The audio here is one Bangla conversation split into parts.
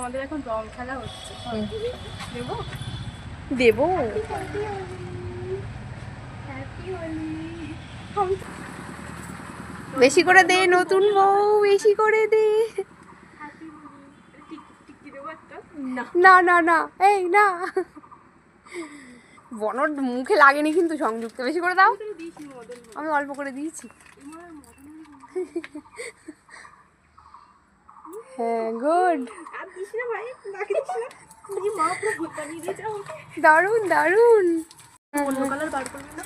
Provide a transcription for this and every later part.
আমাদের এখন রং খেলা হচ্ছে। দেবো দেবো বেশি করে দে, নতুন বউ বেশি করে দে। না না না, এই না, বনর মুখে লাগেনি কিন্তু সংযুক্ত। বেশি করে দাও। আমি অল্প করে দিয়েছি। হ্যাঁ, গুড, দারুন দারুন। অন্য কালার বার করবি না?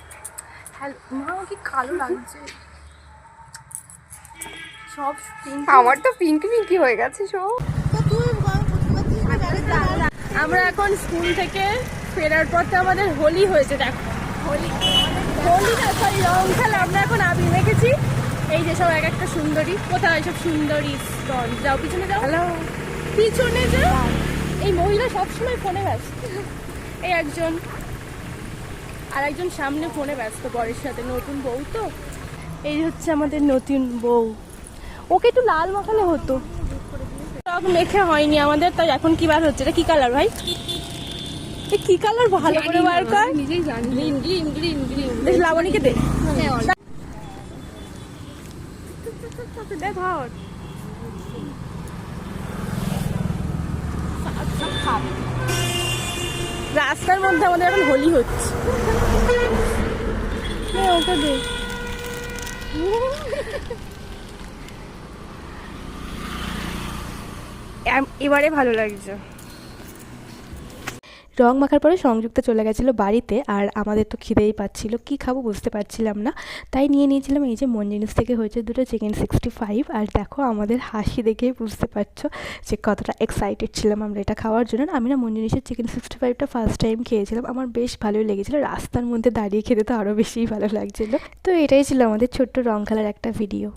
হ্যালো মা, কি কালো লাগছে সব। আমার তো পিঙ্কি পিঙ্কি হয়ে গেছে সব। আমরা এখন স্কুল থেকে ফেরার পথে আমাদের হোলি হয়েছে। দেখো, হোলি না, সরি, রং খেলা। আমরা এখন আবির রেখেছি। এই যে সব এক একটা সুন্দরী। কোথায় সব সুন্দরী স্টল? যাও পিছনে যাও, হ্যালো, পিছনে যাও। এই মহিলা সবসময় ফোনে ব্যস্ত। এই একজন, আর একজন সামনে ফোনে ব্যস্ত বরের সাথে। নতুন বউ তো। এই হচ্ছে আমাদের নতুন বউ। ওকে একটু লাল মাখালে হতো। রং মেখে হয়নি আমাদের, তাই এখন কি বার হচ্ছে? এটা কি কালার ভাই? এ কি কালার? ভালো করে বার কর। নিজেই জানি। Green green green green. দেখ লাবণীকে দে। দে ধর। রাস্তার মধ্যে আমাদের এখন হোলি হচ্ছে। ওকে দে। এবারে ভালো লাগছে। রং মাখার পরে সংযুক্ত চলে গেছিলো বাড়িতে, আর আমাদের তো খিদেই পাচ্ছিল, কি খাবো বুঝতে পারছিলাম না, তাই নিয়ে নিয়েছিলাম এই যে মন জিনিস থেকে হয়েছে দুটো চিকেন 65। আর দেখো আমাদের হাসি দেখেই বুঝতে পারছো যে কতটা এক্সাইটেড ছিলাম আমরা এটা খাওয়ার জন্য। আমি না মন জিনিসের চিকেন 65টা ফার্স্ট টাইম খেয়েছিলাম, আমার বেশ ভালোই লেগেছিলো। রাস্তার মধ্যে দাঁড়িয়ে খেতে তো আরও বেশিই ভালো লাগছিলো। তো এটাই ছিল আমাদের ছোট্ট রং খেলার একটা ভিডিও।